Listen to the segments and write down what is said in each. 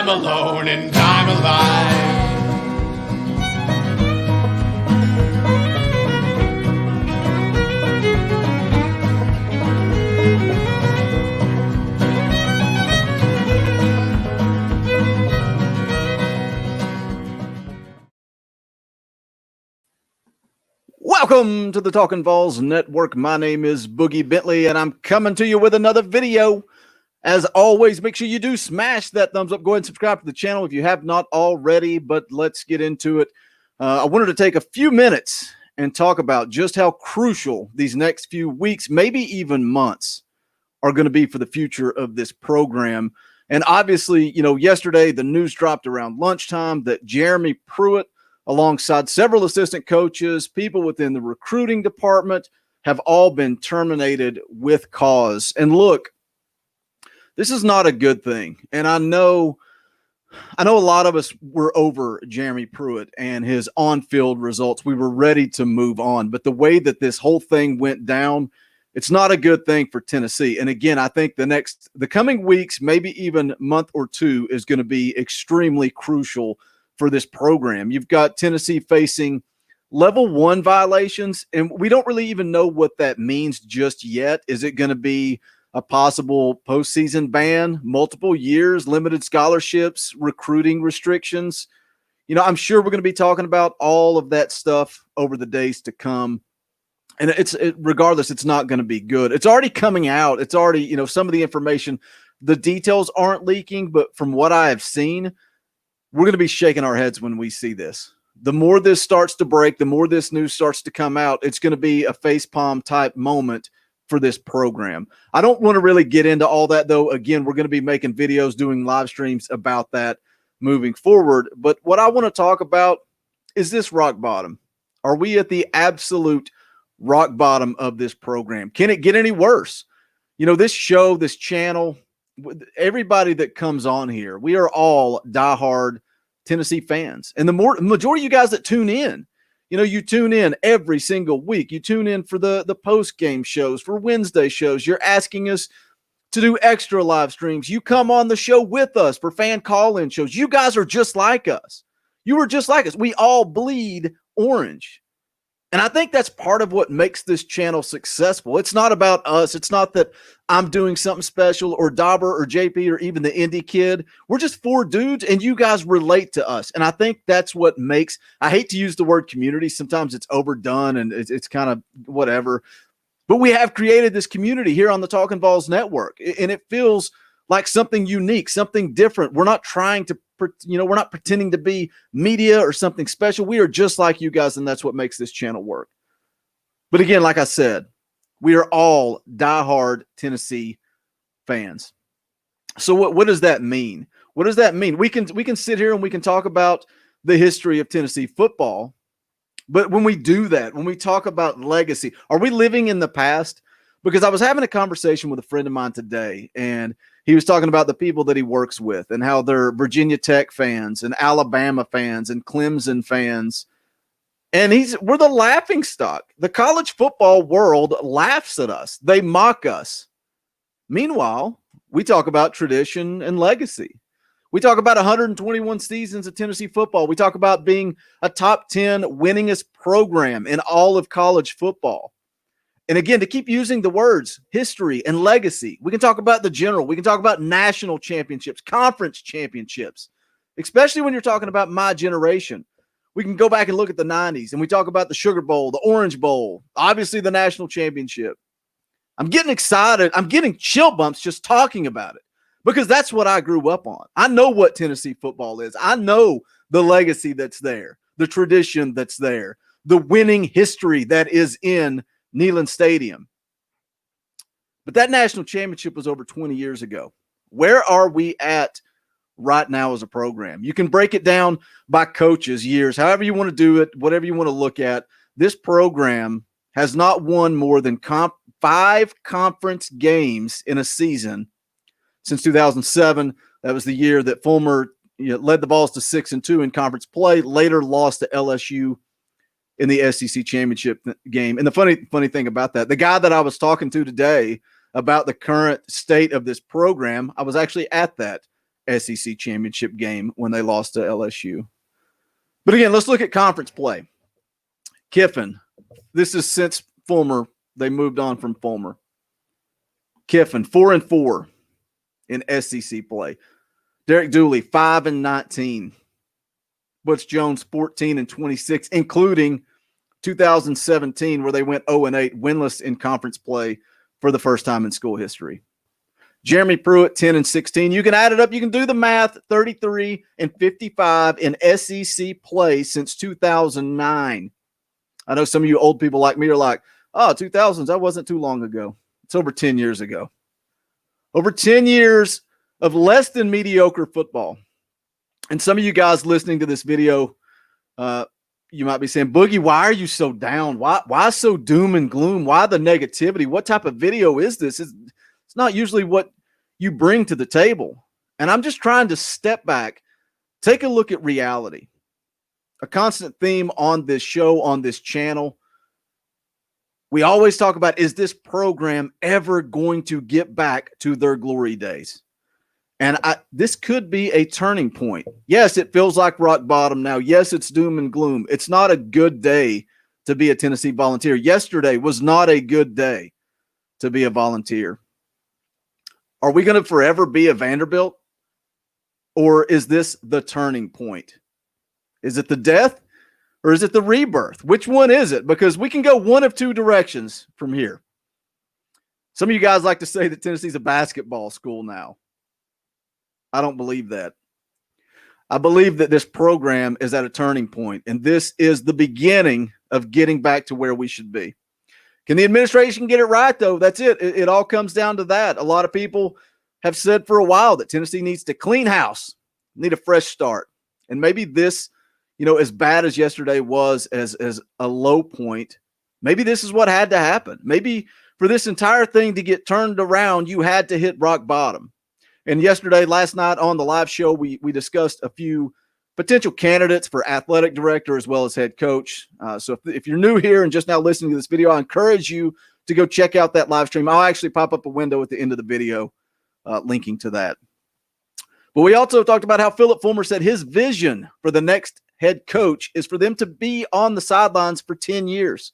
I'm alone and I'm alive. Welcome to the Talkin VAWLS Network. My name is Boogie Bentley, and I'm coming to you with another video. As always, make sure you do smash that thumbs up. Go ahead and subscribe to the channel if you have not already, but let's get into it. I wanted to take a few minutes and talk about just how crucial these next few weeks, maybe even months, are going to be for the future of this program. And obviously, you know, yesterday the news dropped around lunchtime that Jeremy Pruitt, alongside several assistant coaches, people within the recruiting department, have all been terminated with cause. And look, this is not a good thing. And I know a lot of us were over Jeremy Pruitt and his on-field results. We were ready to move on. But the way that this whole thing went down, it's not a good thing for Tennessee. And again, I think the coming weeks, maybe even month or two, is going to be extremely crucial for this program. You've got Tennessee facing level 1 violations, and we don't really even know what that means just yet. Is it going to be a possible postseason ban, multiple years, limited scholarships, recruiting restrictions? You know, I'm sure we're going to be talking about all of that stuff over the days to come. And regardless, it's not going to be good. It's already coming out. It's already, you know, some of the information, the details aren't leaking, but from what I have seen, we're going to be shaking our heads when we see this. The more this starts to break, the more this news starts to come out, it's going to be a facepalm type moment for this program. I don't want to really get into all that, though. Again, we're going to be making videos, doing live streams about that moving forward. But what I want to talk about is this rock bottom. Are we at the absolute rock bottom of this program? Can it get any worse? You know, this show, this channel, everybody that comes on here, we are all diehard Tennessee fans. And the majority of you guys that tune in, you know, you tune in every single week. You tune in for the post-game shows, for Wednesday shows. You're asking us to do extra live streams. You come on the show with us for fan call-in shows. You guys are just like us. You are just like us. We all bleed orange. And I think that's part of what makes this channel successful. It's not about us. It's not that I'm doing something special, or Dauber or JP or even the indie kid. We're just 4 dudes, and you guys relate to us. And I think that's what makes, I hate to use the word community. Sometimes it's overdone and it's kind of whatever. But we have created this community here on the Talkin VAWLS Network, and it feels like something unique, something different. We're not trying to, you know, we're not pretending to be media or something special. We are just like you guys, and that's what makes this channel work. But again, like I said, we are all diehard Tennessee fans. So what does that mean? What does that mean? We can sit here and we can talk about the history of Tennessee football, but when we do that, when we talk about legacy, are we living in the past? Because I was having a conversation with a friend of mine today, and he was talking about the people that he works with and how they're Virginia Tech fans and Alabama fans and Clemson fans. And we're the laughing stock. The college football world laughs at us. They mock us. Meanwhile, we talk about tradition and legacy. We talk about 121 seasons of Tennessee football. We talk about being a top 10 winningest program in all of college football. And again, to keep using the words history and legacy, we can talk about the general. We can talk about national championships, conference championships, especially when you're talking about my generation. We can go back and look at the 90s, and we talk about the Sugar Bowl, the Orange Bowl, obviously the national championship. I'm getting excited. I'm getting chill bumps just talking about it, because that's what I grew up on. I know what Tennessee football is. I know the legacy that's there, the tradition that's there, the winning history that is in Neyland Stadium. But that national championship was over 20 years ago. Where are we at right now as a program? You can break it down by coaches, years, however you want to do it, whatever you want to look at. This program has not won more than 5 conference games in a season since 2007. That was the year that Fulmer led the Vols to 6-2 in conference play, later lost to LSU in the SEC championship game. And the funny thing about that, the guy that I was talking to today about the current state of this program, I was actually at that. SEC championship game when they lost to LSU. But again, let's look at conference play. Kiffin, this is since Fulmer. They moved on from Fulmer. Kiffin, 4-4 in SEC play. Derek Dooley, 5-19. Butch Jones, 14-26, including 2017, where they went 0-8, winless in conference play for the first time in school history. Jeremy Pruitt, 10-16. You can add it up. You can do the math. 33-55 in SEC play since 2009. I know some of you old people like me are like, oh, 2000s, that wasn't too long ago. It's over 10 years ago. Over 10 years of less than mediocre football. And some of you guys listening to this video, you might be saying, Boogie, why are you so down? Why so doom and gloom? Why the negativity? What type of video is this? It's not usually what you bring to the table. And I'm just trying to step back, take a look at reality. A constant theme on this show, on this channel. We always talk about, is this program ever going to get back to their glory days? And this could be a turning point. Yes, it feels like rock bottom now. Yes, it's doom and gloom. It's not a good day to be a Tennessee Volunteer. Yesterday was not a good day to be a Volunteer. Are we going to forever be a Vanderbilt? Or is this the turning point? Is it the death or is it the rebirth? Which one is it? Because we can go one of two directions from here. Some of you guys like to say that Tennessee's a basketball school now. I don't believe that. I believe that this program is at a turning point, and this is the beginning of getting back to where we should be. Can the administration get it right, though? That's it. It all comes down to that. A lot of people have said for a while that Tennessee needs to clean house, need a fresh start. And maybe this, as bad as yesterday was as a low point, maybe this is what had to happen. Maybe for this entire thing to get turned around, you had to hit rock bottom. And last night on the live show, we discussed a few potential candidates for athletic director as well as head coach. So if you're new here and just now listening to this video, I encourage you to go check out that live stream. I'll actually pop up a window at the end of the video linking to that. But we also talked about how Philip Fulmer said his vision for the next head coach is for them to be on the sidelines for 10 years.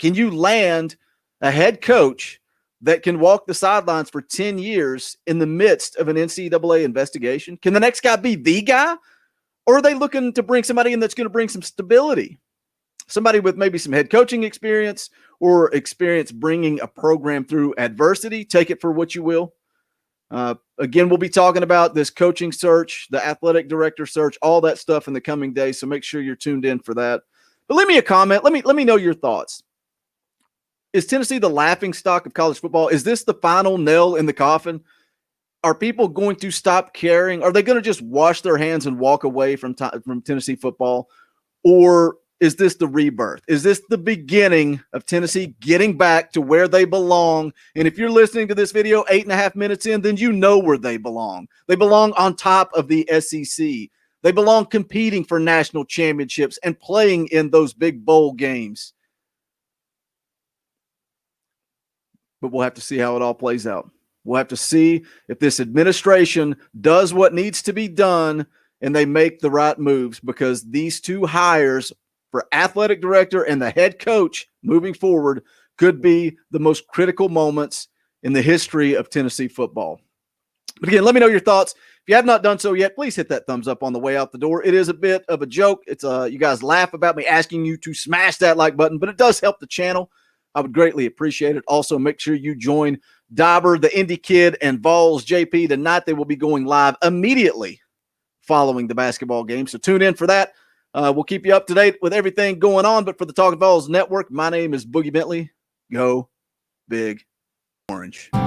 Can you land a head coach that can walk the sidelines for 10 years in the midst of an NCAA investigation? Can the next guy be the guy? Or are they looking to bring somebody in that's going to bring some stability? Somebody with maybe some head coaching experience or experience bringing a program through adversity. Take it for what you will. Again, we'll be talking about this coaching search, the athletic director search, all that stuff in the coming days. So make sure you're tuned in for that. But leave me a comment. Let me know your thoughts. Is Tennessee the laughingstock of college football? Is this the final nail in the coffin? Are people going to stop caring? Are they going to just wash their hands and walk away from Tennessee football? Or is this the rebirth? Is this the beginning of Tennessee getting back to where they belong? And if you're listening to this video 8.5 minutes in, then you know where they belong. They belong on top of the SEC. They belong competing for national championships and playing in those big bowl games. But we'll have to see how it all plays out. We'll have to see if this administration does what needs to be done and they make the right moves, because these two hires for athletic director and the head coach moving forward could be the most critical moments in the history of Tennessee football. But again, let me know your thoughts. If you have not done so yet, please hit that thumbs up on the way out the door. It is a bit of a joke. It's you guys laugh about me asking you to smash that like button, but it does help the channel. I would greatly appreciate it. Also, make sure you join Dauber, the Indie Kid, and Vols JP tonight. They will be going live immediately following the basketball game. So tune in for that. We'll keep you up to date with everything going on. But for the Talkin VAWLS Network, my name is Boogie Bentley. Go Big Orange. The